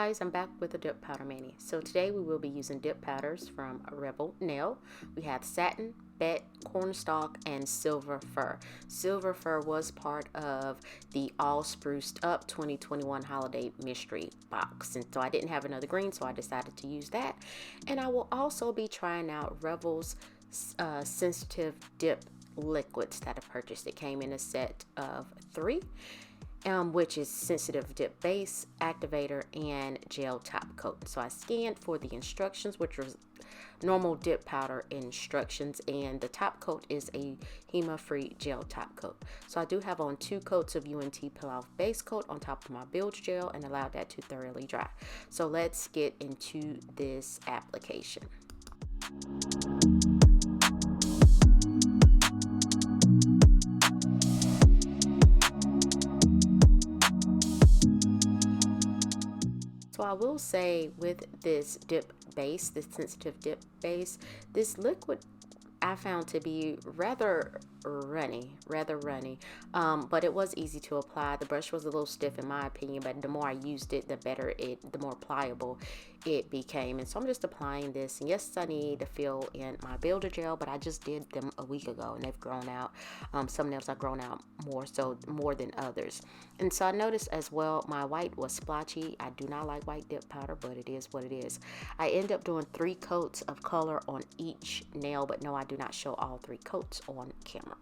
guys, I'm back with a dip powder mani. So today we will be using dip powders from Revel Nail. We have Satin, Bette, Cornstalk, and Silver Fir. Silver Fir was part of the All Spruced Up 2021 Holiday Mystery Box. And so I didn't have another green, so I decided to use that. And I will also be trying out Revel's Sensitive Dip Liquids that I purchased. It came in a set of 3. Which is sensitive dip base, activator, and gel top coat. So I scanned for the instructions, which was normal dip powder instructions, and the top coat is a HEMA free gel top coat. So I do have on 2 coats of 𝑻𝒊𝒔𝒉 base coat on top of my build gel and allow that to thoroughly dry. So let's get into this application. So I will say with this dip base, this sensitive dip base, this liquid I found to be rather runny, but it was easy to apply. The brush was a little stiff in my opinion, but the more I used it, the more pliable it became. And so I'm just applying this, and yes, I need to fill in my builder gel, but I just did them a week ago and they've grown out. Some nails have grown out more than others. And so I noticed as well my white was splotchy. I do not like white dip powder, but it is what it is. I end up doing 3 coats of color on each nail, but no, I do not show all 3 coats on camera.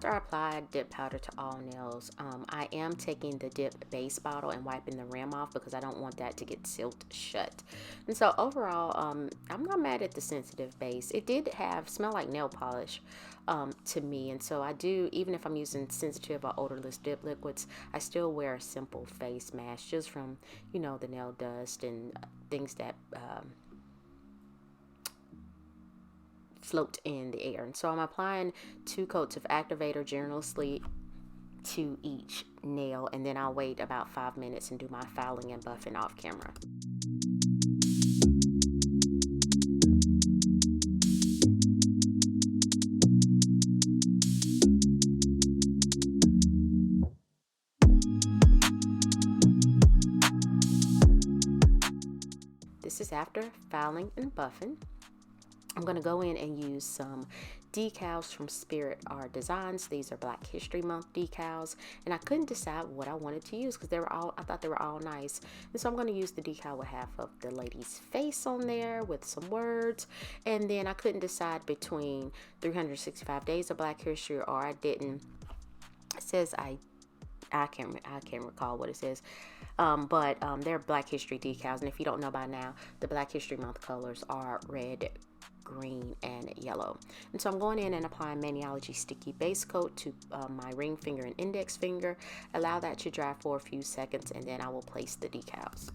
after I apply dip powder to all nails, I am taking the dip base bottle and wiping the rim off because I don't want that to get sealed shut. And so overall, I'm not mad at the sensitive base. It did smell like nail polish to me, and so I do, even if I'm using sensitive or odorless dip liquids, I still wear a simple face mask just from, you know, the nail dust and things that float in the air. And so I'm applying 2 coats of activator generously to each nail, and then I'll wait about 5 minutes and do my filing and buffing off camera. This is after filing and buffing. I'm going to go in and use some decals from Spirit Art Designs. These are Black History Month decals, and I couldn't decide what I wanted to use because I thought they were all nice. And so I'm going to use the decal with half of the lady's face on there with some words, and then I couldn't decide between 365 Days of Black History or I didn't. It says I can't recall what it says. But they're Black History decals, and if you don't know by now, the Black History Month colors are red, green, and yellow. And so I'm going in and applying Maniology Sticky Base Coat to my ring finger and index finger. Allow that to dry for a few seconds, and then I will place the decals.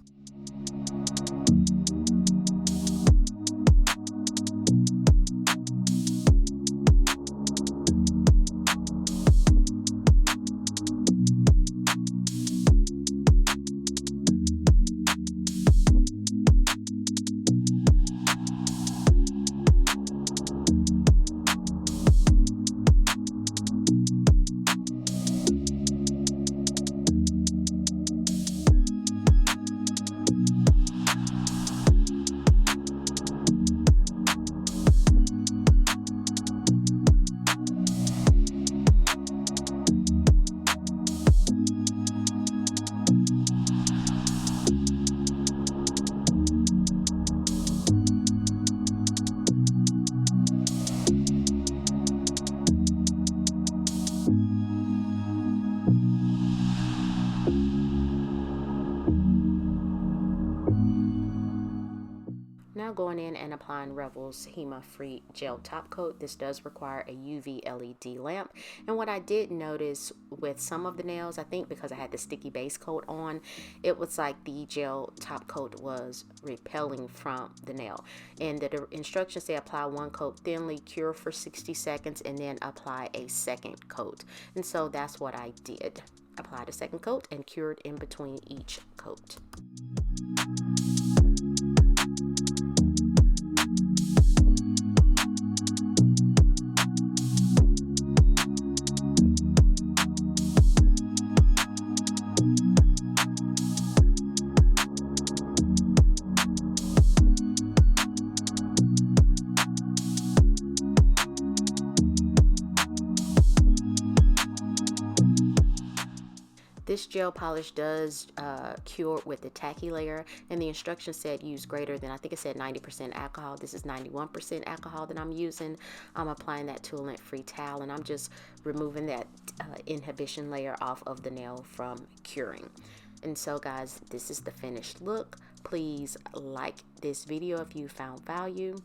Now going in and applying Revel's HEMA Free Gel Top Coat. This does require a UV LED lamp. And what I did notice with some of the nails, I think because I had the sticky base coat on, it was like the gel top coat was repelling from the nail. And the instructions say apply 1 coat thinly, cure for 60 seconds, and then apply a 2nd coat. And so that's what I did. Applied a 2nd coat and cured in between each coat. This gel polish does cure with the tacky layer, and the instructions said use greater than, I think it said 90% alcohol. This is 91% alcohol that I'm using. I'm applying that to a lint-free towel, and I'm just removing that inhibition layer off of the nail from curing. And so guys, this is the finished look. Please like this video if you found value.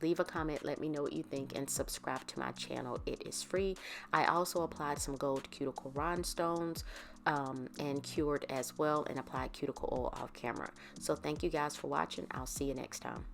Leave a comment, let me know what you think, and subscribe to my channel. It is free. I also applied some gold cuticle rhinestones and cured as well, and applied cuticle oil off camera. So thank you guys for watching. I'll see you next time.